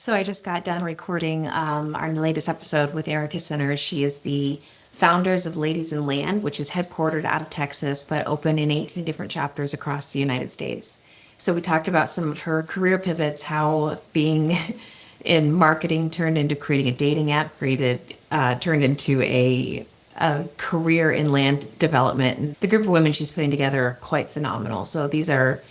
So I just got done recording our latest episode with Erica Center. She is the founders of Ladies in Land, which is headquartered out of Texas, but open in 18 different chapters across the United States. So we talked about some of her career pivots, how being in marketing turned into creating a dating app, turned into a career in land development. And the group of women she's putting together are quite phenomenal. So these are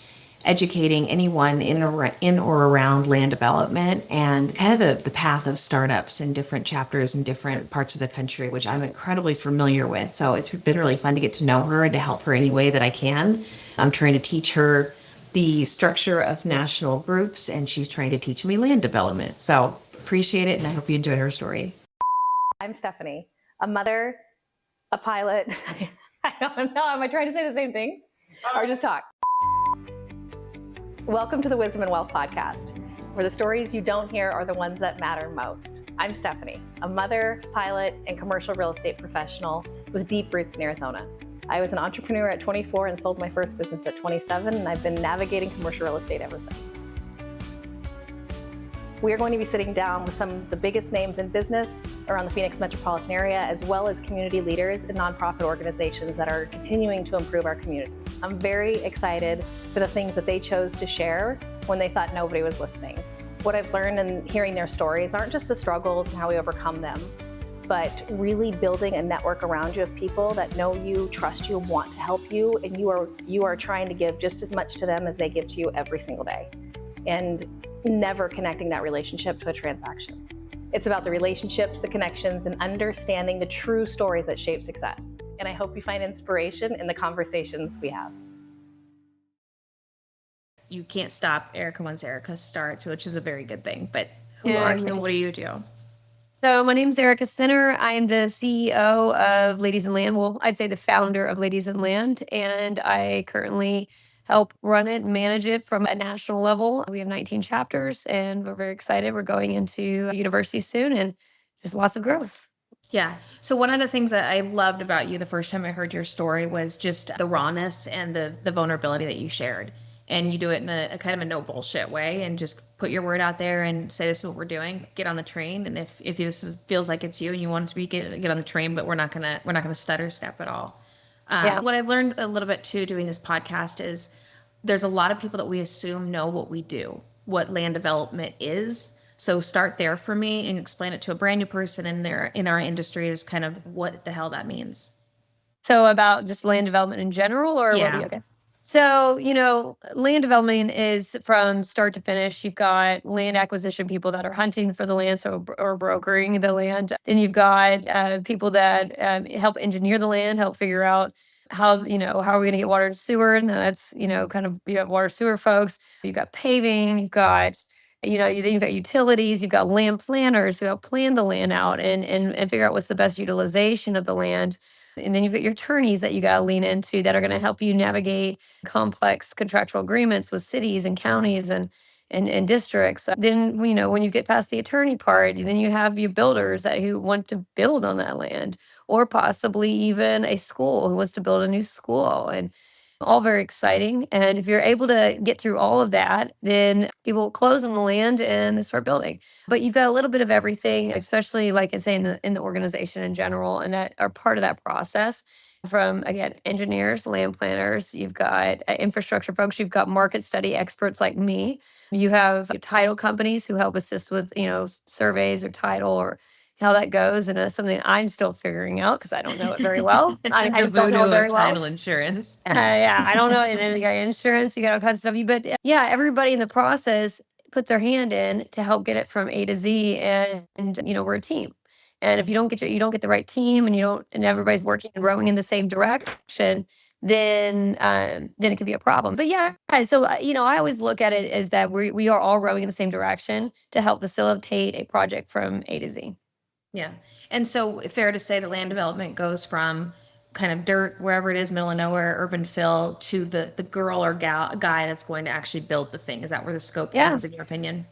educating anyone in or around land development and kind of the path of startups in different chapters in different parts of the country, which I'm incredibly familiar with. So it's been really fun to get to know her and to help her any way that I can. I'm trying to teach her the structure of national groups, and she's trying to teach me land development. So appreciate it, and I hope you enjoy her story. I'm Stephanie, a mother, a pilot. I don't know. Am I trying to say the same thing or just talk? Welcome to the Wisdom and Wealth Podcast, where the stories you don't hear are the ones that matter most. I'm Stephanie, a mother, pilot, and commercial real estate professional with deep roots in Arizona. I was an entrepreneur at 24 and sold my first business at 27, and I've been navigating commercial real estate ever since. We are going to be sitting down with some of the biggest names in business around the Phoenix metropolitan area, as well as community leaders and nonprofit organizations that are continuing to improve our community. I'm very excited for the things that they chose to share when they thought nobody was listening. What I've learned in hearing their stories aren't just the struggles and how we overcome them, but really building a network around you of people that know you, trust you, want to help you, and you are trying to give just as much to them as they give to you every single day. And never connecting that relationship to a transaction. It's about the relationships, the connections, and understanding the true stories that shape success. And I hope you find inspiration in the conversations we have. You can't stop Erica once Erica starts, which is a very good thing. But who are you and what do you do? So my name's Erica Center. I am the CEO of Ladies in Land. Well, I'd say the founder of Ladies in Land. And I currently help run it and manage it from a national level. We have 19 chapters and we're very excited. We're going into university soon and just lots of growth. Yeah. So one of the things that I loved about you the first time I heard your story was just the rawness and the vulnerability that you shared. And you do it in a kind of a no bullshit way and just put your word out there and say, this is what we're doing. Get on the train. And if feels like it's you and you want it to be, get on the train, but we're not gonna stutter step at all. What I've learned a little bit too doing this podcast is there's a lot of people that we assume know what we do, what land development is. So start there for me and explain it to a brand new person in our industry is kind of what the hell that means. So about just land development in general or yeah. Okay. So, land development is from start to finish. You've got land acquisition people that are hunting for the land, or brokering the land. Then you've got people that help engineer the land, help figure out how are we going to get water and sewer? And that's, you have water sewer folks. You've got paving, you've got utilities, you've got land planners who help plan the land out and figure out what's the best utilization of the land. And then you've got your attorneys that you got to lean into that are going to help you navigate complex contractual agreements with cities and counties and districts. Then, when you get past the attorney part, then you have your builders who want to build on that land, or possibly even a school who wants to build a new school. And all very exciting. And if you're able to get through all of that, then people close on the land and they start building. But you've got a little bit of everything, especially like I say in the organization in general, and that are part of that process. From, again, engineers, land planners, you've got infrastructure folks, you've got market study experts like me. You have title companies who help assist with, surveys or title or how that goes. And it's something I'm still figuring out because I don't know it very well. I just don't know it very well. Title insurance. I don't know. And then you got insurance, you got all kinds of stuff. But everybody in the process put their hand in to help get it from A to Z. And we're a team. And if you don't get the right team and everybody's working and rowing in the same direction, then it could be a problem. But so I always look at it as that we are all rowing in the same direction to help facilitate a project from A to Z. Yeah. And so fair to say that land development goes from kind of dirt, wherever it is, middle of nowhere, urban fill, to the girl or guy that's going to actually build the thing. Is that where the scope ends, in your opinion?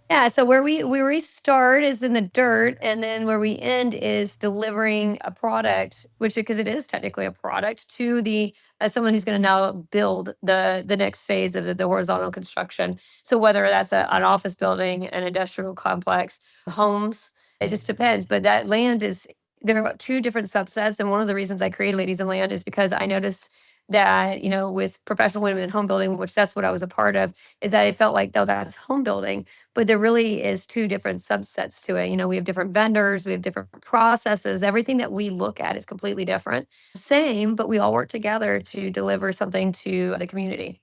Yeah, so where we start is in the dirt, and then where we end is delivering a product, which because it is technically a product to the someone who's going to now build the next phase of the horizontal construction. So whether that's an office building, an industrial complex, homes, it just depends. But that land is there are two different subsets, and one of the reasons I created Ladies in Land is because I noticed that with professional women in home building, which that's what I was a part of, is that I felt like though that's home building, but there really is two different subsets to it. We have different vendors, we have different processes. Everything that we look at is completely different. Same, but we all work together to deliver something to the community.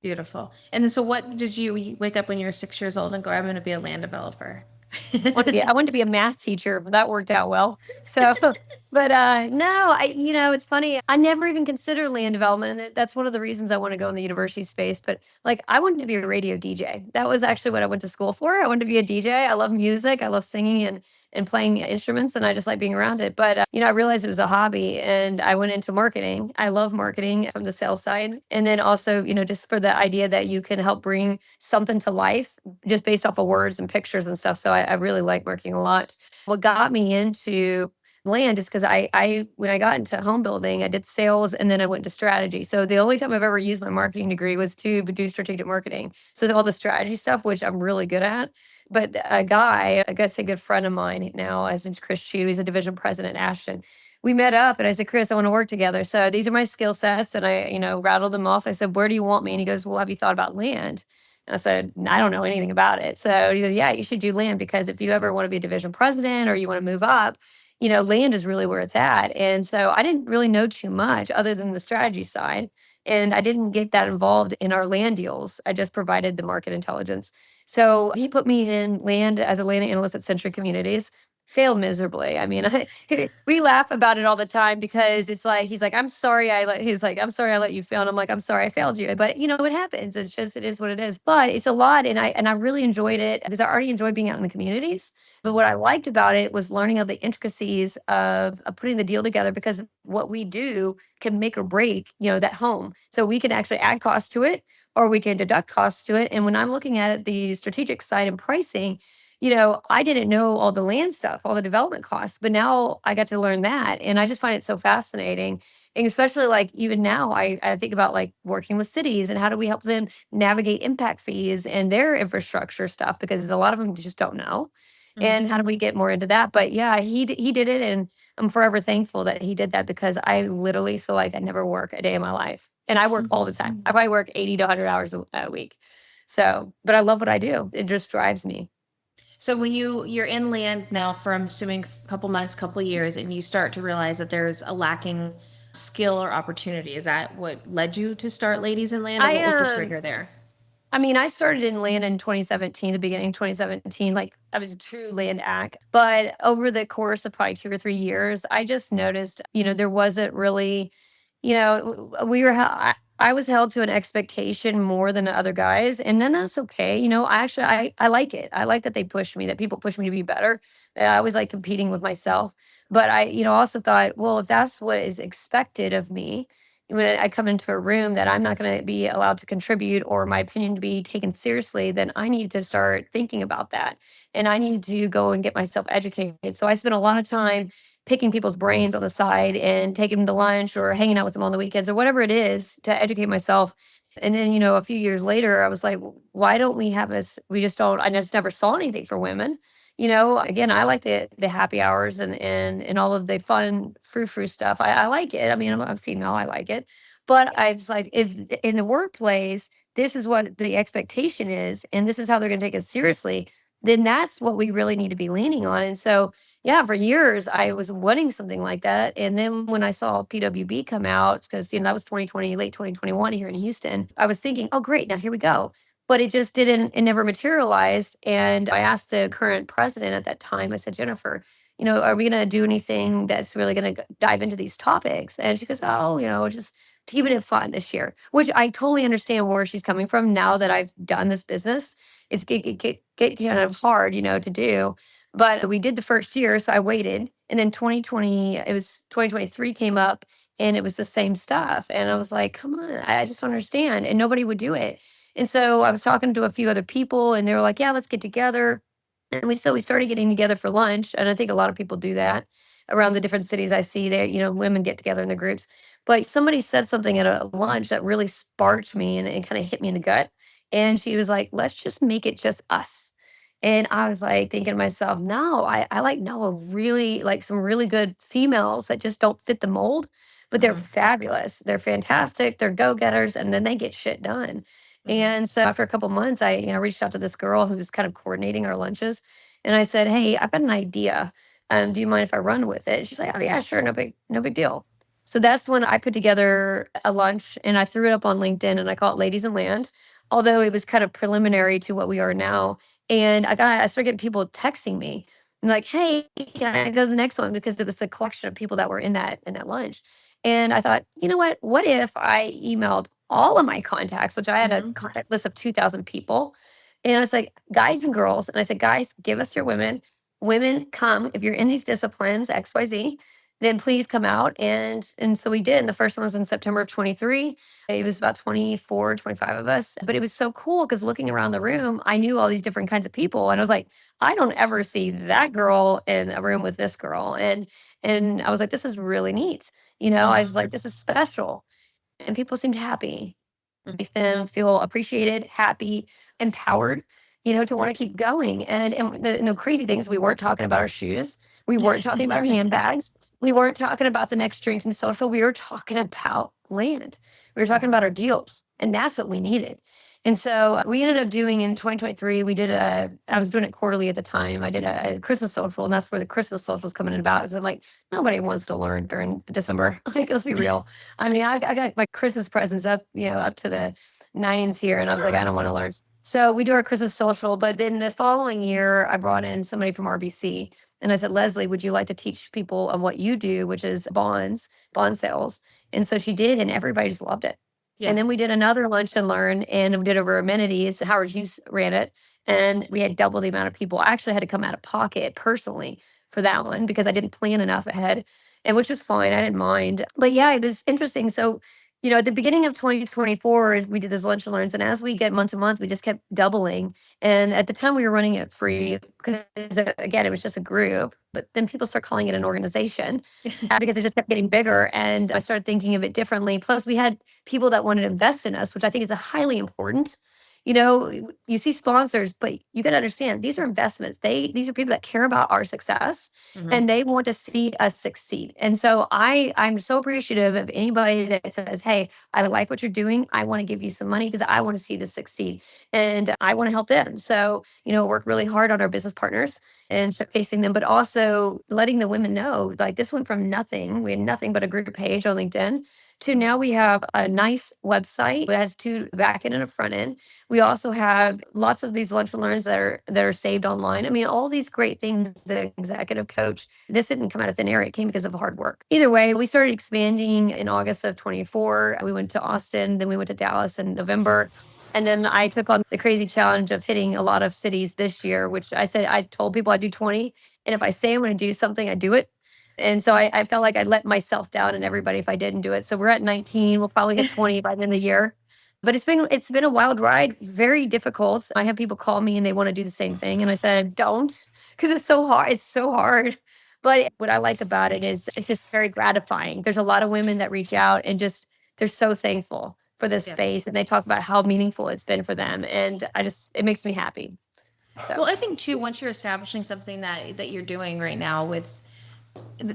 Beautiful. And then, so what did you wake up when you were 6 years old and go, I'm going to be a land developer? I wanted to be a math teacher, but that worked out well. So, but no, it's funny. I never even considered land development, and that's one of the reasons I want to go in the university space. But like, I wanted to be a radio DJ. That was actually what I went to school for. I wanted to be a DJ. I love music. I love singing and playing instruments, and I just like being around it. But I realized it was a hobby, and I went into marketing. I love marketing from the sales side, and then also, just for the idea that you can help bring something to life just based off of words and pictures and stuff. So I really like marketing a lot. What got me into land is because I when I got into home building, I did sales and then I went to strategy. So the only time I've ever used my marketing degree was to do strategic marketing. So all the strategy stuff, which I'm really good at. But a guy, I guess a good friend of mine now, his name's Chris Chu, he's a division president at Ashton. We met up and I said, Chris, I want to work together. So these are my skill sets. And I, rattled them off. I said, where do you want me? And he goes, well, have you thought about land? And I said, I don't know anything about it. So he goes, yeah, you should do land because if you ever want to be a division president or you want to move up, land is really where it's at. And so I didn't really know too much other than the strategy side. And I didn't get that involved in our land deals. I just provided the market intelligence. So he put me in land as a land analyst at Century Communities. Failed miserably. I mean, we laugh about it all the time because it's like he's like, I'm sorry he's like, I'm sorry I let you fail. And I'm like, I'm sorry I failed you. But it happens. It's just it is what it is. But it's a lot. And I really enjoyed it because I already enjoyed being out in the communities. But what I liked about it was learning of the intricacies of putting the deal together because what we do can make or break, that home. So we can actually add cost to it or we can deduct costs to it. And when I'm looking at the strategic side and pricing, I didn't know all the land stuff, all the development costs, but now I got to learn that. And I just find it so fascinating. And especially like even now, I think about like working with cities and how do we help them navigate impact fees and their infrastructure stuff because a lot of them just don't know. And how do we get more into that? But yeah, he did it. And I'm forever thankful that he did that because I literally feel like I never work a day in my life. And I work all the time. I probably work 80 to 100 hours a week. So, but I love what I do. It just drives me. So when you're in land now for, I'm assuming, a couple months, couple years, and you start to realize that there's a lacking skill or opportunity, is that what led you to start Ladies in Land, or what was the trigger there? I mean, I started in land in 2017, the beginning of 2017, like I was a true land act. But over the course of probably 2 or 3 years, I just noticed, there wasn't really, we were, I was held to an expectation more than the other guys. And then that's okay. I like it. I like that they push me, that people push me to be better. I always like competing with myself. But I, also thought, well, if that's what is expected of me, when I come into a room that I'm not going to be allowed to contribute or my opinion to be taken seriously, then I need to start thinking about that. And I need to go and get myself educated. So I spent a lot of time picking people's brains on the side and taking them to lunch or hanging out with them on the weekends or whatever it is to educate myself. And then, a few years later, I was like, why don't we have this? We just don't, I just never saw anything for women. Again, I like the happy hours and all of the fun frou-frou stuff. I like it. I mean, I'm female, I like it. But I was like, if in the workplace, this is what the expectation is, and this is how they're going to take us seriously, then that's what we really need to be leaning on. And so, yeah, for years I was wanting something like that. And then when I saw PWB come out, because that was 2020, late 2021 here in Houston, I was thinking, oh, great, now here we go. But it just didn't, it never materialized. And I asked the current president at that time, I said, Jennifer, are we going to do anything that's really going to dive into these topics? And she goes, oh, just keeping it fun this year, which I totally understand where she's coming from now that I've done this business. It's get kind of hard, to do. But we did the first year, so I waited. And then 2023 came up and it was the same stuff. And I was like, come on, I just don't understand. And nobody would do it. And so I was talking to a few other people and they were like, yeah, let's get together. And we started getting together for lunch. And I think a lot of people do that around the different cities I see there, women get together in their groups. But somebody said something at a lunch that really sparked me and kind of hit me in the gut. And she was like, let's just make it just us. And I was like thinking to myself, no, I like know a really like some really good females that just don't fit the mold, but they're Mhm. fabulous. They're fantastic. They're go-getters and then they get shit done. And so after a couple months, I reached out to this girl who was kind of coordinating our lunches. And I said, hey, I've got an idea. Do you mind if I run with it? She's like, oh yeah, sure, no big deal. So that's when I put together a lunch and I threw it up on LinkedIn and I call it Ladies in Land, although it was kind of preliminary to what we are now. And I started getting people texting me and like, hey, can I go to the next one? Because it was a collection of people that were in that lunch. And I thought, you know what? What if I emailed all of my contacts, which I had a Mhm. contact list of 2,000 people. And I was like, guys and girls. And I said, guys, give us your women. Women, come. If you're in these disciplines, XYZ, then please come out. And so we did. And the first one was in September of 23. It was about 24, 25 of us. But it was so cool because looking around the room, I knew all these different kinds of people. And I was like, I don't ever see that girl in a room with this girl. And I was like, this is really neat. I was like, this is special. And people seemed happy. Make them feel appreciated, happy, empowered, to want to keep going. And the crazy thing is we weren't talking about our shoes. We weren't talking about our handbags. We weren't talking about the next drink and social. We were talking about land. We were talking about our deals. And that's what we needed. And so we ended up doing in 2023, I was doing it quarterly at the time. I did a Christmas social, and that's where the Christmas social is coming about. Because I'm like, nobody wants to learn during December. Like, let's be real. I mean, I got my Christmas presents up to the nines here, and I was like, I don't want to learn. So we do our Christmas social, but then the following year, I brought in somebody from RBC, and I said, Leslie, would you like to teach people on what you do, which is bond sales? And so she did, and everybody just loved it. Yeah. And then we did another lunch and learn, and we did over amenities. Howard Hughes ran it, and we had double the amount of people. I actually had to come out of pocket personally for that one because I didn't plan enough ahead, and which was fine. I didn't mind. But yeah, it was interesting. So, at the beginning of 2024, as we did this lunch and learns, and as we get month to month, we just kept doubling. And at the time, we were running it free because, again, it was just a group. But then people start calling it an organization because it just kept getting bigger. And I started thinking of it differently. Plus, we had people that wanted to invest in us, which I think is a highly important. You see sponsors, but you got to understand these are investments. These are people that care about our success Mhm. and they want to see us succeed. And so I'm so appreciative of anybody that says, "Hey, I like what you're doing. I want to give you some money because I want to see this succeed and I want to help them." So, work really hard on our business partners and showcasing them, but also letting the women know like this went from nothing. We had nothing but a group page on LinkedIn to now we have a nice website that has two back end and a front end. We also have lots of these lunch and learns that are saved online. I mean, all these great things. The executive coach. This didn't come out of thin air. It came because of hard work. Either way, we started expanding in August of 24. We went to Austin, then we went to Dallas in November. And then I took on the crazy challenge of hitting a lot of cities this year, which I told people I'd do 20. And if I say I'm going to do something, I do it. And so I felt like I let myself down and everybody if I didn't do it. So we're at 19. We'll probably hit 20 by the end of the year. But it's been a wild ride, very difficult. I have people call me and they want to do the same thing. And I said, don't, because it's so hard. It's so hard. But what I like about it is it's just very gratifying. There's a lot of women that reach out and just they're so thankful for this Yeah. space. And they talk about how meaningful it's been for them. And it makes me happy. So Well, I think too, once you're establishing something that you're doing right now with,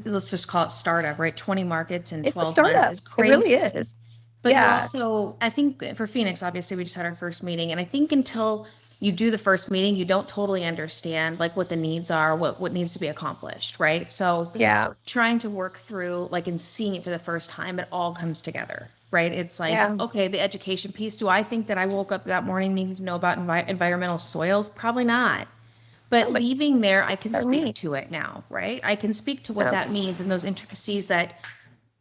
let's just call it startup, right? 20 markets in it's a 12 months startup. is It really crazy. is. But you Yeah. also, I think for Phoenix, obviously, we just had our first meeting, and I think until you do the first meeting, you don't totally understand like what the needs are, what needs to be accomplished, right? So Yeah. trying to work through like and seeing it for the first time, it all comes together, right? It's like, Yeah. okay, the education piece. Do I think that I woke up that morning needing to know about environmental soils? Probably not. But No, but leaving there, I can speak certainly. to it now, right? I can speak to what Yeah. that means and those intricacies that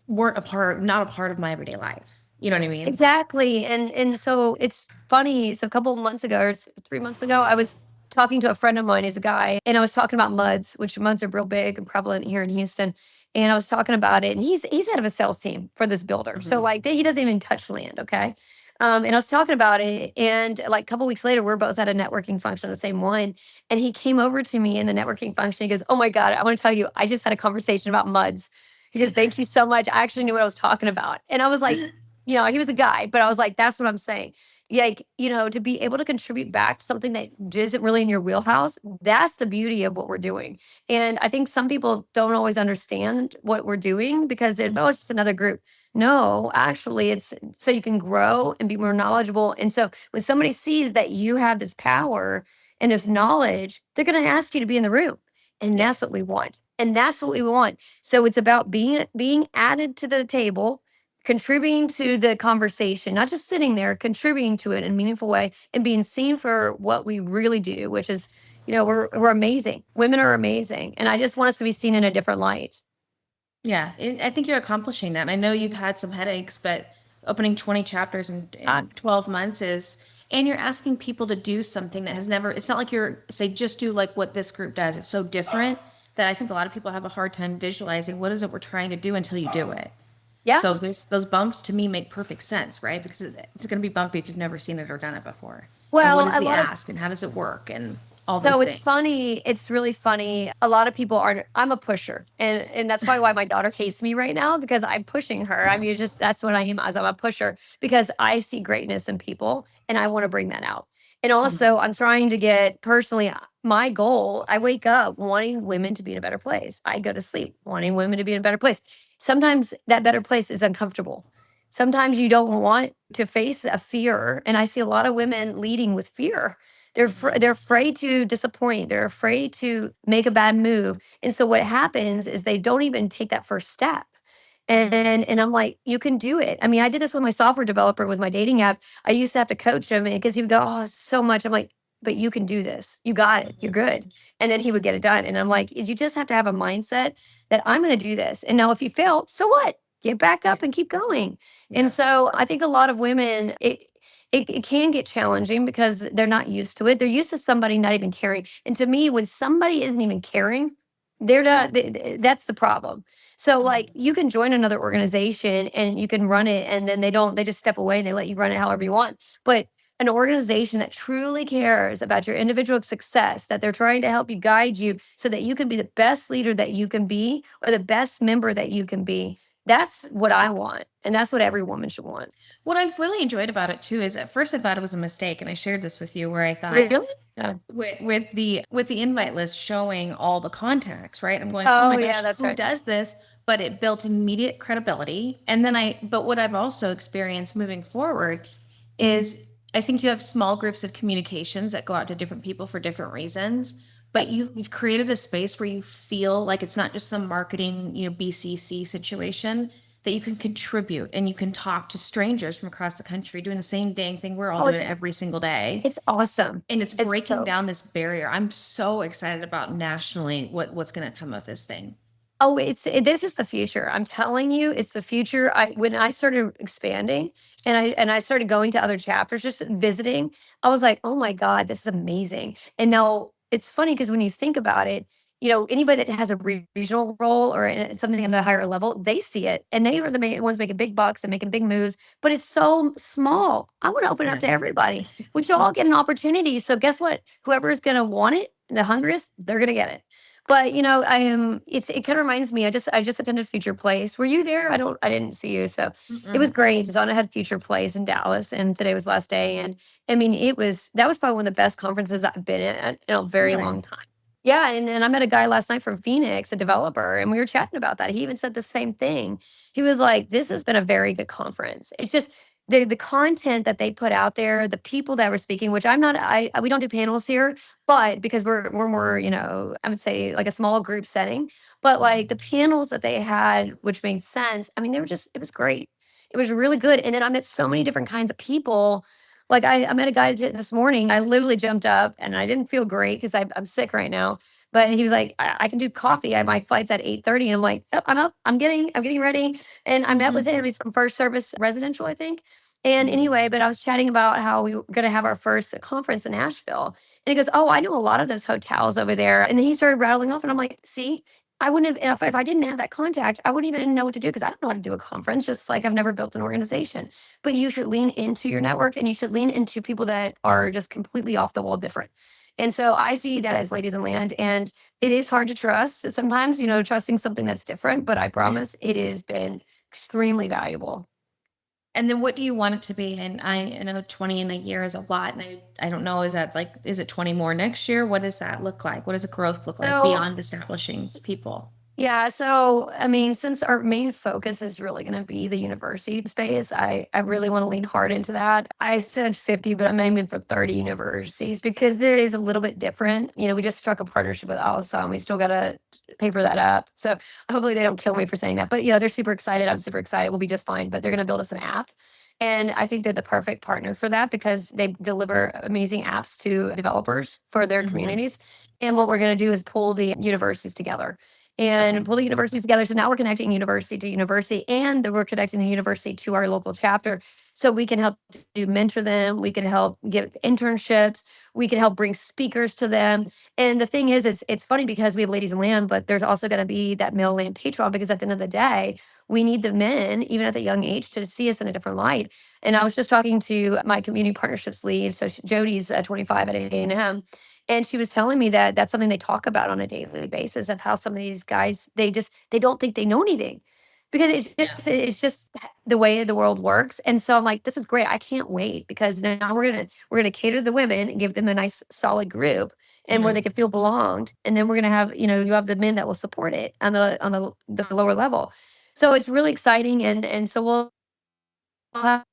not a part of my everyday life. You know what I mean? Exactly. And so it's funny. So a couple of months ago or 3 months ago, I was talking to a friend of mine, he's a guy, and I was talking about muds, which muds are real big and prevalent here in Houston. And I was talking about it, and he's head of a sales team for this builder. So Mhm. like he doesn't even touch land, okay? And I was talking about it. And like a couple weeks later, we're both at a networking function, the same one. And he came over to me in the networking function. He goes, "Oh my God, I want to tell you, I just had a conversation about MUDs." He goes, "Thank you so much. I actually knew what I was talking about." And I was like, he was a guy, but I was like, that's what I'm saying. Yeah, like, to be able to contribute back to something that isn't really in your wheelhouse, that's the beauty of what we're doing. And I think some people don't always understand what we're doing because it's just another group. No, actually, it's so you can grow and be more knowledgeable. And so when somebody sees that you have this power and this knowledge, they're going to ask you to be in the room. And that's what we want. And that's what we want. So it's about being added to the table, contributing to the conversation, not just sitting there, contributing to it in a meaningful way and being seen for what we really do, which is, we're amazing. Women are amazing. And I just want us to be seen in a different light. Yeah, I think you're accomplishing that. And I know you've had some headaches, but opening 20 chapters in 12 months and you're asking people to do something that has never, it's not like you're say, just do like what this group does. It's so different that I think a lot of people have a hard time visualizing what is it we're trying to do until you do it. Yeah. So there's those bumps to me make perfect sense, right? Because it's going to be bumpy if you've never seen it or done it before. Well, and what is a the lot of ask and how does it work and all those So things. it's funny. It's really funny. A lot of people aren't. I'm a pusher, and that's probably why my daughter hates me right now because I'm pushing her. I mean, just that's what I am. As I'm a pusher because I see greatness in people, and I want to bring that out. And also, I'm trying to get personally my goal. I wake up wanting women to be in a better place. I go to sleep wanting women to be in a better place. Sometimes that better place is uncomfortable. Sometimes you don't want to face a fear, and I see a lot of women leading with fear. They're afraid to disappoint. They're afraid to make a bad move. And so what happens is they don't even take that first step. And I'm like, you can do it. I mean, I did this with my software developer with my dating app. I used to have to coach him because he would go, "Oh, it's so much." I'm like, "But you can do this. You got it. You're good." And then he would get it done. And I'm like, you just have to have a mindset that I'm going to do this. And now if you fail, so what? Get back up and keep going. And so I think a lot of women, it can get challenging because they're not used to it. They're used to somebody not even caring. And to me, when somebody isn't even caring, that's the problem. So like you can join another organization and you can run it and then they just step away and they let you run it however you want. But an organization that truly cares about your individual success, that they're trying to help you guide you so that you can be the best leader that you can be or the best member that you can be. That's what I want. And that's what every woman should want. What I've really enjoyed about it too is at first I thought it was a mistake, and I shared this with you where I thought Really? Yeah. with the invite list showing all the contacts, right? I'm going, Oh, my yeah, gosh, that's who right. does this? But it built immediate credibility. And then but what I've also experienced moving forward is I think you have small groups of communications that go out to different people for different reasons. But you've created a space where you feel like it's not just some marketing, BCC situation, that you can contribute and you can talk to strangers from across the country doing the same dang thing we're all Oh, doing every single day. it's awesome. And it's It's breaking so down this barrier. I'm so excited about nationally what's going to come of this thing. Oh, this is the future. I'm telling you, it's the future. When I started expanding and I started going to other chapters, just visiting, I was like, "Oh my God, this is amazing." And now it's funny because when you think about it, anybody that has a regional role or something at a higher level, they see it and they are the ones making big bucks and making big moves, but it's so small. I want to open it up to everybody. We should all get an opportunity. So guess what? Whoever is going to want it, the hungriest, they're going to get it. But I am. It kind of reminds me. I just attended Future Place. Were you there? I didn't see you. So it was great. Zana had Future Place in Dallas, and today was last day. And I mean, that was probably one of the best conferences I've been at in a very long time. Yeah, and then I met a guy last night from Phoenix, a developer, and we were chatting about that. He even said the same thing. He was like, "This has been a very good conference." It's just the content that they put out there, the people that were speaking, which I'm not. We don't do panels here, but because we're more, I would say like a small group setting. But like the panels that they had, which made sense. I mean, it was great. It was really good. And then I met so many different kinds of people. Like I met a guy this morning. I literally jumped up and I didn't feel great because I'm sick right now. But he was like, I can do coffee. My flight's at 8:30. And I'm like, "Oh, I'm up. I'm getting ready." And I met with him. He's from First Service Residential, I think. And anyway, but I was chatting about how we were going to have our first conference in Asheville. And he goes, "Oh, I know a lot of those hotels over there." And then he started rattling off, and I'm like, "See, I wouldn't have, if I didn't have that contact, I wouldn't even know what to do because I don't know how to do a conference, just like I've never built an organization. But you should lean into your network and you should lean into people that are just completely off the wall different. And so I see that as ladies in land. And it is hard to trust sometimes, trusting something that's different, but I promise it has been extremely valuable. And then what do you want it to be? And I know 20 in a year is a lot. And I don't know, is it 20 more next year? What does that look like? What does the growth look like So beyond establishing people? yeah, so I mean, since our main focus is really going to be the university space, I really want to lean hard into that. I said 50, but I'm aiming for 30 universities because it is a little bit different. We just struck a partnership with Alison. We still got to paper that up. So hopefully they don't kill me for saying that. But they're super excited. I'm super excited. We'll be just fine. But they're going to build us an app. And I think they're the perfect partner for that because they deliver amazing apps to developers for their communities. And what we're going to do is pull the universities together and pull the universities together. So now we're connecting university to university, and then we're connecting the university to our local chapter. So we can help do mentor them. We can help give internships. We can help bring speakers to them. And the thing is, it's funny because we have ladies in land, but there's also going to be that male land patron because at the end of the day, we need the men, even at the young age, to see us in a different light. And I was just talking to my community partnerships lead. So Jody's 25 at A&M. And she was telling me that that's something they talk about on a daily basis of how some of these guys, they don't think they know anything because it's just the way the world works. And so I'm like, this is great. I can't wait because now we're gonna cater to the women and give them a nice solid group and where they can feel belonged. And then we're gonna have, you have the men that will support it on the lower level. So it's really exciting. And so we'll have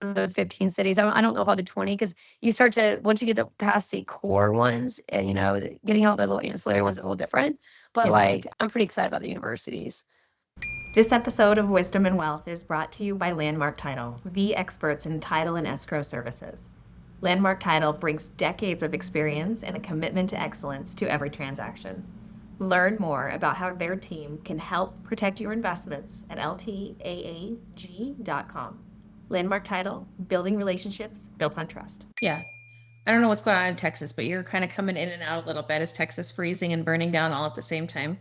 those 15 cities. I don't know if I'll do 20 because you start to, once you get past the core ones, and getting all the little ancillary ones is a little different. But like, I'm pretty excited about the universities. This episode of Wisdom and Wealth is brought to you by Landmark Title, the experts in title and escrow services. Landmark Title brings decades of experience and a commitment to excellence to every transaction. Learn more about how their team can help protect your investments at ltaag.com. Landmark Title, building relationships built on trust. Yeah. I don't know what's going on in Texas, but you're kind of coming in and out a little bit. Is Texas freezing and burning down all at the same time?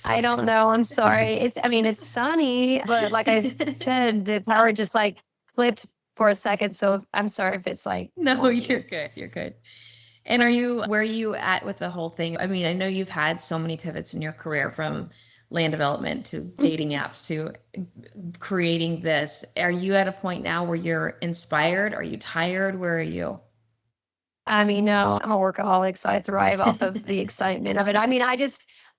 I don't know. I'm sorry. It's sunny, but like I said, the power just like flipped for a second. So I'm sorry if it's like, No, you're good. You're good. And where are you at with the whole thing? I mean, I know you've had so many pivots in your career from land development to dating apps to creating this. Are you at a point now where you're inspired? Are you tired? Where are you? I mean, no, I'm a workaholic, so I thrive off of the excitement of it. I mean,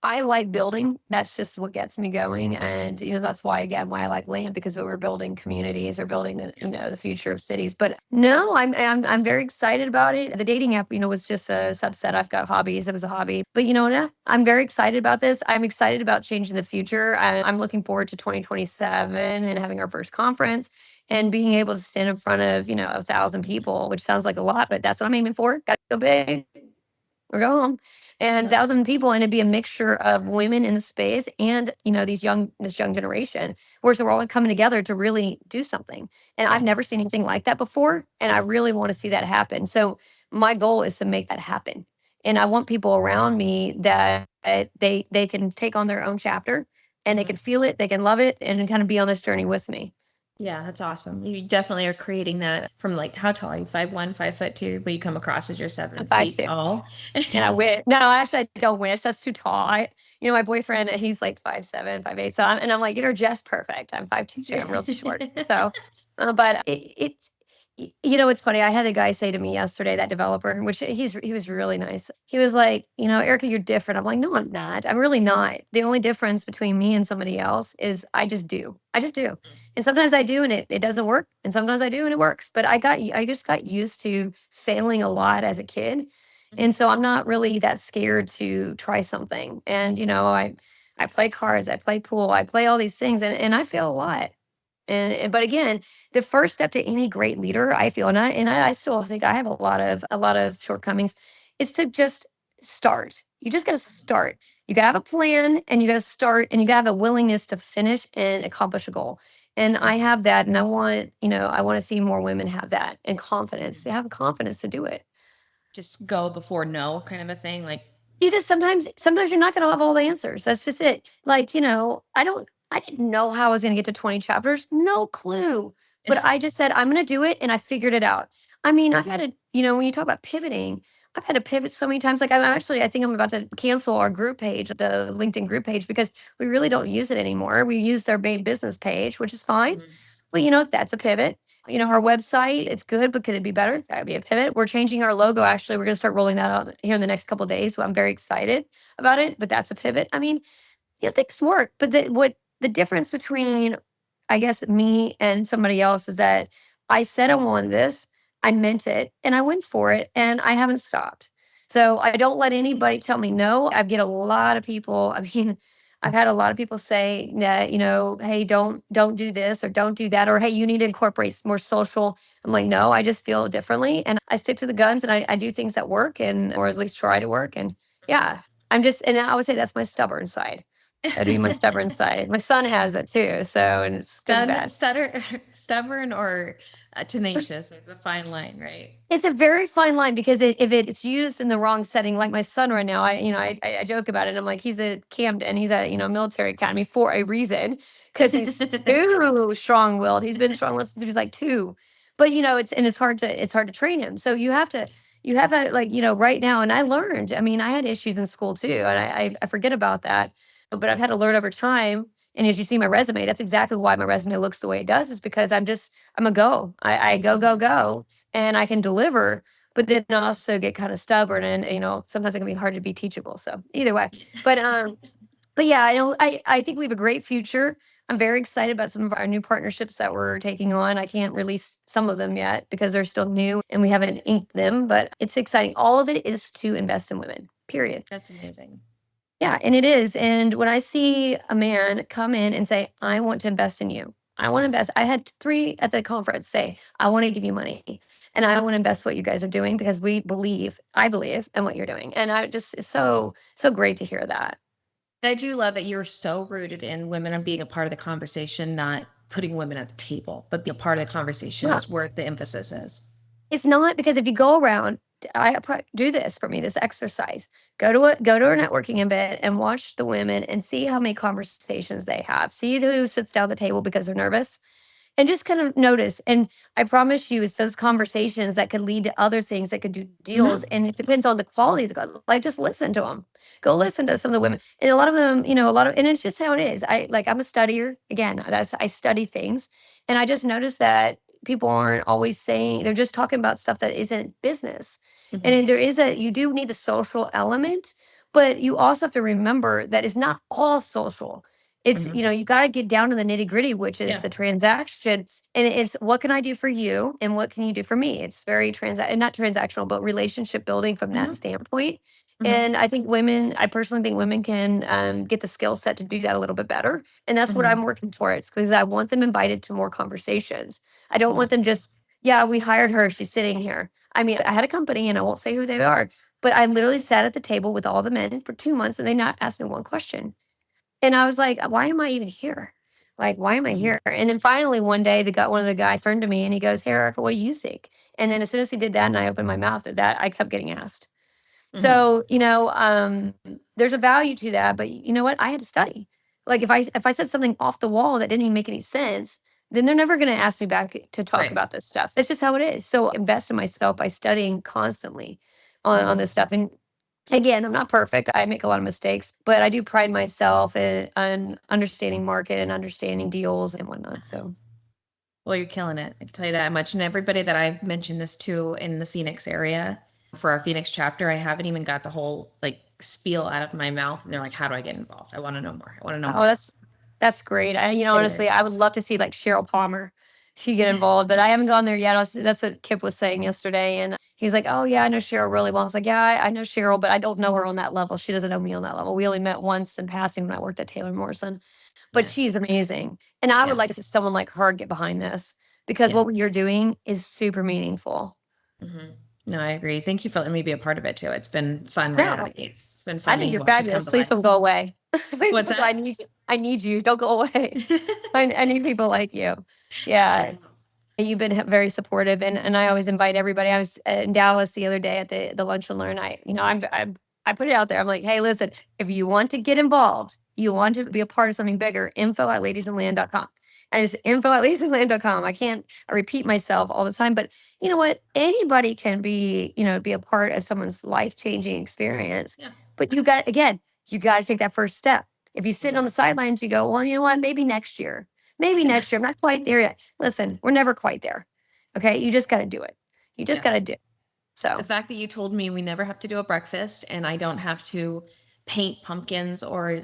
I like building. That's just what gets me going. And, that's why, again, why I like land, because we're building communities or building the future of cities. But no, I'm very excited about it. The dating app, was just a subset. I've got hobbies. It was a hobby. But I'm very excited about this. I'm excited about changing the future. I'm looking forward to 2027 and having our first conference and being able to stand in front of 1,000 people, which sounds like a lot, but that's what I'm aiming for. Got to go big or go home. And 1,000 people, and it'd be a mixture of women in the space and this young generation, where so we're all coming together to really do something. And I've never seen anything like that before, and I really want to see that happen. So my goal is to make that happen, and I want people around me that they can take on their own chapter, and they can feel it, they can love it, and kind of be on this journey with me. Yeah, that's awesome. You definitely are creating that from like, how tall are you? 5'1", 5'2", but you come across as you're 7 feet tall. And I wish. No, actually, I don't wish. That's too tall. My boyfriend, he's like 5'7", 5'8". So I'm like, you're just perfect. I'm 5'2", so I'm real short. So, but it's funny. I had a guy say to me yesterday, that developer, which he was really nice. He was like, Erica, you're different. I'm like, no, I'm not. I'm really not. The only difference between me and somebody else is I just do. I just do. And sometimes I do and it doesn't work. And sometimes I do and it works. But I just got used to failing a lot as a kid. And so I'm not really that scared to try something. And, I play cards, I play pool, I play all these things and I fail a lot. But again, the first step to any great leader, I feel, and I still think I have a lot of shortcomings, is to just start. You just got to start. You got to have a plan, and you got to start, and you got to have a willingness to finish and accomplish a goal. And I have that, and I want to see more women have that and confidence. They have confidence to do it. Just go before no kind of a thing. Like, sometimes you're not going to have all the answers. That's just it. Like, I didn't know how I was going to get to 20 chapters. No clue. But I just said, I'm going to do it. And I figured it out. I mean, I've had to, when you talk about pivoting, I've had to pivot so many times. Like, I think I'm about to cancel our group page, the LinkedIn group page, because we really don't use it anymore. We use their main business page, which is fine. But, that's a pivot. Our website, it's good, but could it be better? That would be a pivot. We're changing our logo. Actually, we're going to start rolling that out here in the next couple of days. So I'm very excited about it, but that's a pivot. I mean, things work. But what the difference between, I guess, me and somebody else is that I said I wanted this, I meant it, and I went for it, and I haven't stopped. So I don't let anybody tell me no. I get a lot of people. I mean, I've had a lot of people say that, hey, don't do this or don't do that, or hey, you need to incorporate more social. I'm like, no, I just feel differently, and I stick to the guns, and I do things that work, and or at least try to work, and yeah, and I would say that's my stubborn side. That'd be my stubborn side. My son has it too, so and it's good and bad. Stubborn or tenacious. It's a fine line, right? It's a very fine line because if it's used in the wrong setting, like my son right now, I joke about it. I'm like, he's at Camden, he's at military academy for a reason because he's too strong-willed. He's been strong-willed since he was like 2, but it's hard to train him. So you have to like right now. And I learned. I mean, I had issues in school too, and I forget about that, but I've had to learn over time. And as you see my resume, that's exactly why my resume looks the way it does. Is because I'm a go. I go and I can deliver, but then also get kind of stubborn and sometimes it can be hard to be teachable. So either way, but yeah, I think we have a great future. I'm very excited about some of our new partnerships that we're taking on. I can't release some of them yet because they're still new and we haven't inked them, but it's exciting. All of it is to invest in women. Period. That's amazing. Yeah, and it is. And when I see a man come in and say, I want to invest in you, I want to invest. I had 3 at the conference say, I want to give you money and I want to invest what you guys are doing because I believe in what you're doing. And it's so great to hear that. I do love that you're so rooted in women and being a part of the conversation, not putting women at the table, but being a part of the conversation is where the emphasis is. It's not because if you go around, do this for me, this exercise. Go to a networking event and watch the women and see how many conversations they have. See who sits down at the table because they're nervous. And just kind of notice. And I promise you, it's those conversations that could lead to other things that could do deals. And it depends on the quality of the, like, just listen to them. Go listen to some of the women. And a lot of them, and it's just how it is. I'm a studier. Again, I study things. And I just noticed that people aren't always saying, they're just talking about stuff that isn't business. And you do need the social element, but you also have to remember that it's not all social. It's, you got to get down to the nitty gritty, which is the transaction. And it's what can I do for you and what can you do for me? It's very not transactional, but relationship building from that standpoint. And I personally think women can get the skill set to do that a little bit better. And that's what I'm working towards because I want them invited to more conversations. I don't want them just, yeah, we hired her. She's sitting here. I mean, I had a company and I won't say who they are, but I literally sat at the table with all the men for 2 months and they not asked me one question. And I was like, why am I even here? Like, why am I here? And then finally one day one of the guys turned to me and he goes, hey, Erica, what do you think? And then as soon as he did that and I opened my mouth at that, I kept getting asked. So, there's a value to that, but you know what? I had to study. Like if I said something off the wall that didn't even make any sense, then they're never going to ask me back to talk about this stuff. It's just how it is. So invest in myself by studying constantly on this stuff. And again, I'm not perfect. I make a lot of mistakes, but I do pride myself in understanding market and understanding deals and whatnot. So, well, you're killing it. I can tell you that much. And everybody that I've mentioned this to in the Phoenix area for our Phoenix chapter, I haven't even got the whole spiel out of my mouth. And they're like, how do I get involved? I want to know more. I want to know more. Oh, that's great. Honestly, I would love to see Cheryl Palmer. She get involved, but I haven't gone there yet. That's what Kip was saying yesterday. And he's like, oh yeah, I know Cheryl really well. I was like, yeah, I know Cheryl, but I don't know her on that level. She doesn't know me on that level. We only met once in passing when I worked at Taylor Morrison, but she's amazing. And I would like to see someone like her get behind this because what you're doing is super meaningful. No, I agree. Thank you for letting me be a part of it too. It's been fun. It's been fun. I think you're fabulous. Please don't go away. What's that? I need you. Don't go away. I need people like you. Yeah. You've been very supportive and I always invite everybody. I was in Dallas the other day at the lunch and learn. I'm I put it out there. I'm like, hey, listen, if you want to get involved, you want to be a part of something bigger, info@ladiesandland.com. And it's info@ladiesandland.com. I repeat myself all the time, but you know what? Anybody can be a part of someone's life-changing experience. Yeah. But you got to take that first step. If you sit on the sidelines, you go, well, you know what? Maybe next year. Maybe next year. I'm not quite there yet. Listen, we're never quite there. Okay. You just got to do it. You just got to do it. So The fact that you told me we never have to do a breakfast and I don't have to paint pumpkins or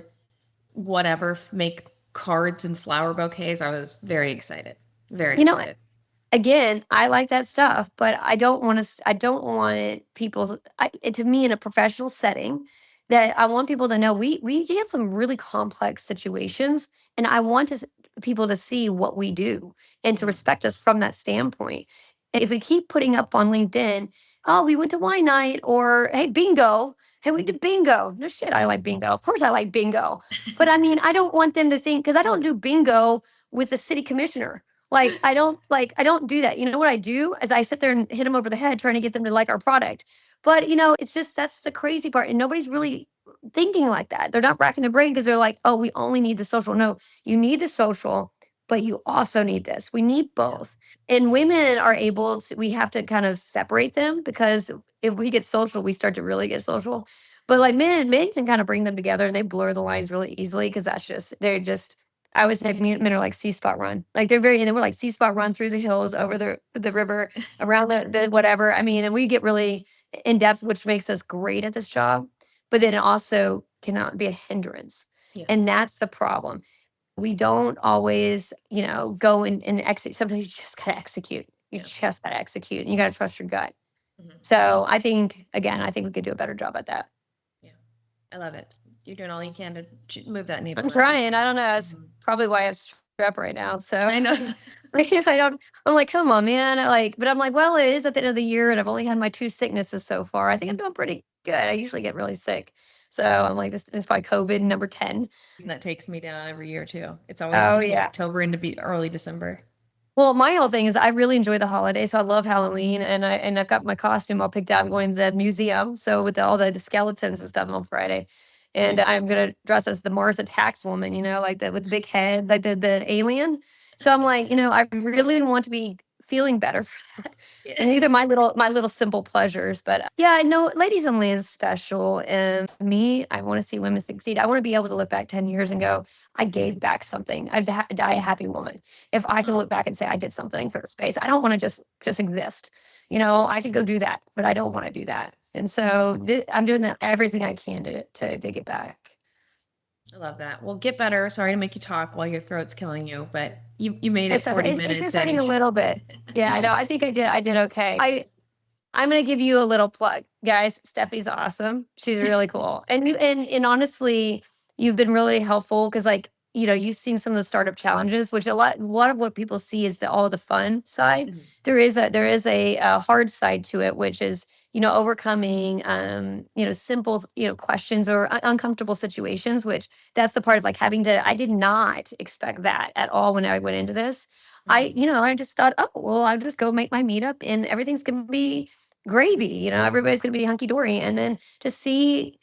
whatever, make cards and flower bouquets, I was very excited. Very you know, excited. again, I like that stuff, but I don't want to. I don't want people. To me, in a professional setting, that I want people to know we have some really complex situations, and I want people to see what we do and to respect us from that standpoint. And if we keep putting up on LinkedIn, oh, we went to wine night, or hey, bingo. Hey, we did bingo. No shit, I like bingo. Of course, I like bingo. But I mean, I don't want them to think because I don't do bingo with the city commissioner. I don't do that. You know what I do is I sit there and hit them over the head trying to get them to like our product. But it's just that's the crazy part. And nobody's really thinking like that. They're not racking their brain because they're like, oh, we only need the social. No, you need the social, but you also need this. We need both. And women are able to, we have to kind of separate them because if we get social, we start to really get social. But like men can kind of bring them together and they blur the lines really easily because they're just I always say men are like sea spot run. Like and then we're like sea spot run through the hills, over the river, around the whatever. I mean, and we get really in depth, which makes us great at this job, but then it also cannot be a hindrance. Yeah. And that's the problem. We don't always, go and execute. Sometimes you just gotta execute. You just gotta execute and you gotta trust your gut. So I think we could do a better job at that. Yeah. I love it. You're doing all you can to move that needle. I'm trying. I don't know. It's probably why I have strep right now. So I know. like if I don't, I'm like, come on, man. But I'm like, well, it is at the end of the year, and I've only had my 2 sicknesses so far. I think I'm doing pretty good. I usually get really sick, so I'm like, this is probably COVID number 10. And that takes me down every year too. It's always Oh between yeah. October and early December. Well, my whole thing is I really enjoy the holidays. So I love Halloween, and I've got my costume all picked out. I'm going to the museum, so with all the skeletons and stuff on Friday, and I'm gonna dress as the Mars Attacks woman. Like with the big head, like the alien. So I'm like, I really want to be feeling better for that. And these are my little simple pleasures. But yeah, no, Ladies Only is special. And me, I want to see women succeed. I want to be able to look back 10 years and go, I gave back something. I'd die a happy woman if I can look back and say I did something for the space. I don't want to just exist. I could go do that, but I don't want to do that. And so I'm doing that everything I can to get back. I love that. Well, get better. Sorry to make you talk while your throat's killing you, but you made it 40 minutes. It's just hurting a little bit. Yeah, I know. I think I did okay. I'm gonna give you a little plug, guys. Stephanie's awesome. She's really cool, and honestly, you've been really helpful because you've seen some of the startup challenges, which a lot of what people see is all the fun side. There is a hard side to it, which is overcoming simple questions or uncomfortable situations, which that's the part of like having to. I did not expect that at all when I went into this. I just thought, oh well, I'll just go make my meetup and everything's gonna be gravy. Everybody's gonna be hunky dory, and then to see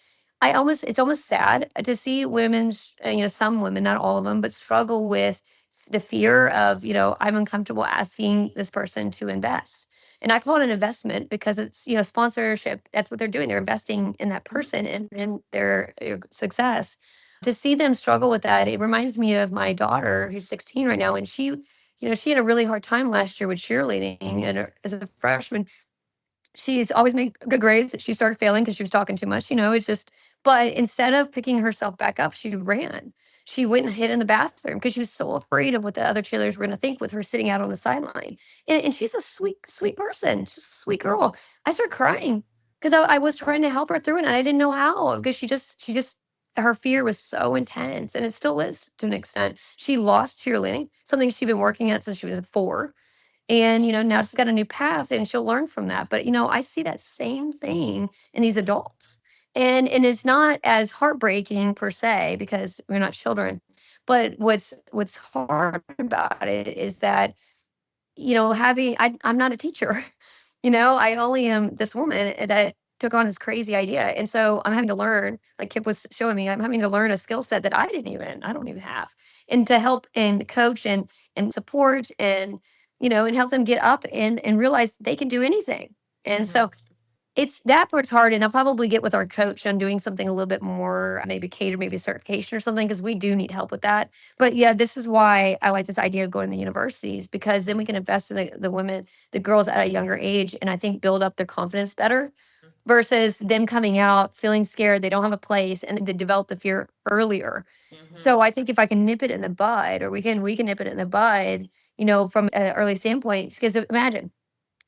it's almost sad to see women, some women, not all of them, but struggle with the fear of, I'm uncomfortable asking this person to invest. And I call it an investment because it's, sponsorship. That's what they're doing. They're investing in that person and in their success. To see them struggle with that, it reminds me of my daughter who's 16 right now. And she had a really hard time last year with cheerleading. And as a freshman, she's always made good grades. She started failing because she was talking too much. It's just, but instead of picking herself back up, she ran. She went and hid in the bathroom because she was so afraid of what the other cheerleaders were going to think with her sitting out on the sideline. And she's a sweet, sweet person. She's a sweet girl. I started crying because I was trying to help her through it and I didn't know how because she just, her fear was so intense and it still is to an extent. She lost cheerleading, something she'd been working at since she was 4. And, now she's got a new path and she'll learn from that. But, I see that same thing in these adults. And it's not as heartbreaking per se because we're not children. But what's hard about it is that, I'm not a teacher. I only am this woman that took on this crazy idea. And so I'm having to learn, like Kip was showing me, I'm having to learn a skill set that I don't even have. And to help and coach and support and, and help them get up and realize they can do anything. And so it's that part's hard, and I'll probably get with our coach on doing something a little bit more, maybe cater, maybe certification or something, because we do need help with that. But yeah, this is why I like this idea of going to universities, because then we can invest in the women, the girls at a younger age, and I think build up their confidence better versus them coming out feeling scared, they don't have a place, and to develop the fear earlier. So I think if I can nip it in the bud, or we can nip it in the bud, from an early standpoint, because imagine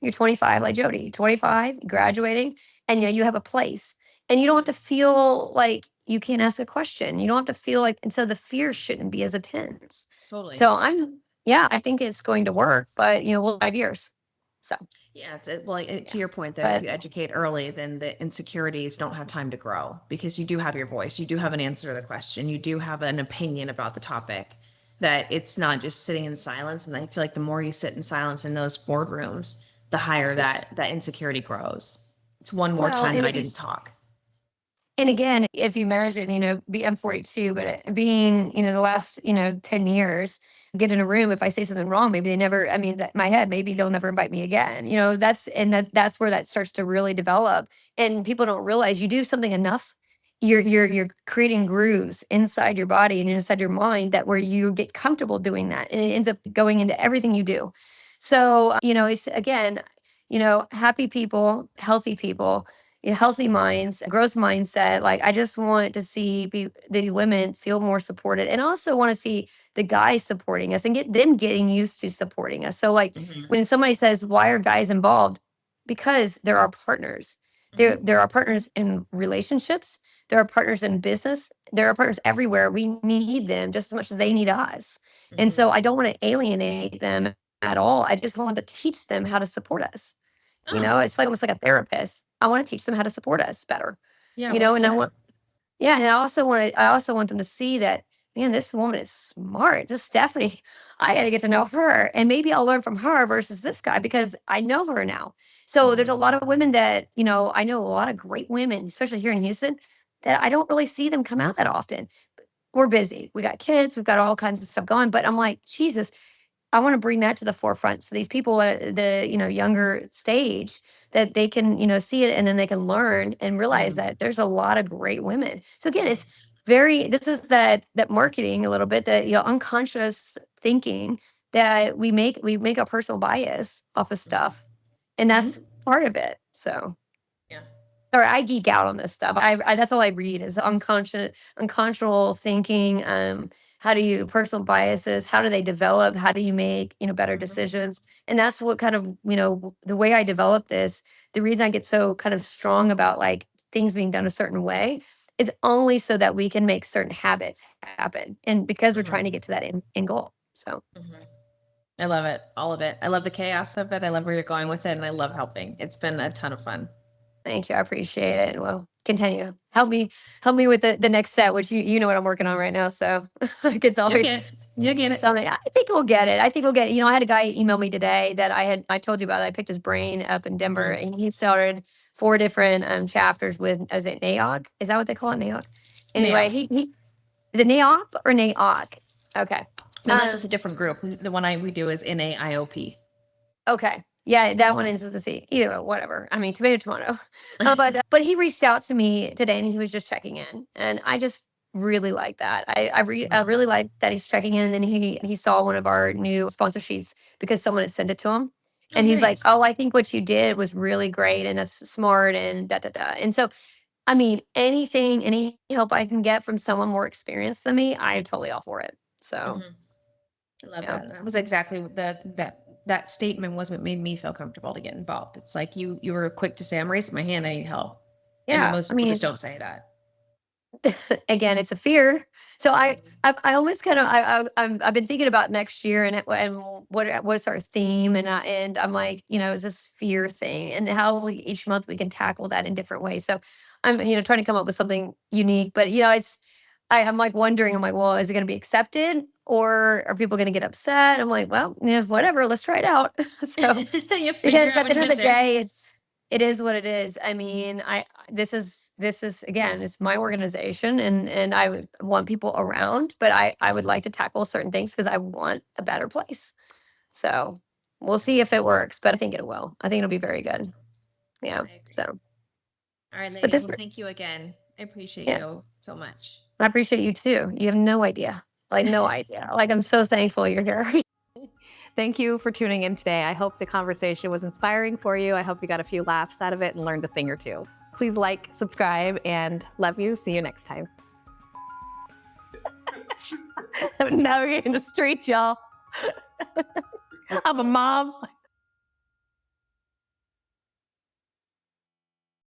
you're 25, like Jody, 25, graduating, and you have a place. And you don't have to feel like you can't ask a question. You don't have to feel like, and so the fear shouldn't be as intense. Totally. So I think it's going to work, but we'll 5 years. So Yeah, to your point, though, if but you educate early, then the insecurities don't have time to grow because you do have your voice, you do have an answer to the question, you do have an opinion about the topic. That it's not just sitting in silence. And I feel like the more you sit in silence in those boardrooms, the higher that insecurity grows. It's one more well, time that and I didn't talk. And again, if you imagine, I'm 42, but being, the last, 10 years, get in a room, if I say something wrong, maybe they never, my head, maybe they'll never invite me again. That's where that starts to really develop. And people don't realize you do something enough, you're creating grooves inside your body and inside your mind that where you get comfortable doing that. And it ends up going into everything you do. So, it's again, happy people, healthy people, healthy minds, growth mindset. Like I just want to see the women feel more supported, and also want to see the guys supporting us and get them getting used to supporting us. So like when somebody says, "Why are guys involved?" Because there are partners. There are partners in relationships. There are partners in business. There are partners everywhere. We need them just as much as they need us. And so I don't want to alienate them at all. I just want to teach them how to support us. It's like almost like a therapist. I want to teach them how to support us better. Yeah, And I also want them to see that, man, this woman is smart. This Stephanie, I got to get to know her, and maybe I'll learn from her versus this guy because I know her now. So there's a lot of women that I know a lot of great women, especially here in Houston, that I don't really see them come out that often. We're busy. We got kids. We've got all kinds of stuff going. But I'm like, Jesus, I want to bring that to the forefront. So these people at the, younger stage that they can, see it, and then they can learn and realize that there's a lot of great women. So again, it's this is that marketing a little bit, that, unconscious thinking that we make a personal bias off of stuff. And that's part of it. So Yeah. or I geek out on this stuff. I that's all I read is unconscionable thinking. How do you personal biases? How do they develop? How do you make better decisions? And that's what kind of the way I develop this. The reason I get so kind of strong about like things being done a certain way is only so that we can make certain habits happen, and because we're trying to get to that end goal. So. I love it, all of it. I love the chaos of it. I love where you're going with it, and I love helping. It's been a ton of fun. Thank you. I appreciate it. Well, continue. Help me with the next set, which you know what I'm working on right now. So it's always You'll get it. something. I think we'll get it. I had a guy email me today that I told you about. I picked his brain up in Denver, and he started 4 different chapters with, is it NAOG? Is that what they call it? NAOG? Anyway, he is it NAOP or NAOC? Okay. Unless it's a different group. The one we do is NAIOP. Okay. Yeah, that one ends with a C. Either way, whatever. I mean, tomato. But he reached out to me today, and he was just checking in, and I just really like that. I really like that he's checking in, and then he saw one of our new sponsor sheets because someone had sent it to him, and he's like, "Oh, I think what you did was really great, and that's smart, and da da da." And so, I mean, any help I can get from someone more experienced than me, I'm totally all for it. So. I love that. That was exactly that statement was what made me feel comfortable to get involved. It's like you were quick to say, "I'm raising my hand, I need help." Yeah, and most people just don't say that. Again, it's a fear. So I almost kind of I've been thinking about next year and what's our theme, and I'm like, it's this fear thing, and how each month we can tackle that in different ways. So I'm trying to come up with something unique, but I'm like wondering, I'm like, well, is it going to be accepted, or are people going to get upset? I'm like, well, whatever, let's try it out. So because at the end of the day, it is what it is. I mean, this is again, it's my organization, and I would want people around, but I would like to tackle certain things because I want a better place. So we'll see if it works, but I think it will. I think it'll be very good. Yeah. I agree. So, All right, but ladies. this, Well, thank you again. I appreciate yeah, you so much. I appreciate you too. You have no idea, like no idea. Like I'm so thankful you're here. Thank you for tuning in today. I hope the conversation was inspiring for you. I hope you got a few laughs out of it and learned a thing or two. Please like, subscribe, and love you. See you next time. Navigating the streets, y'all. I'm a mom.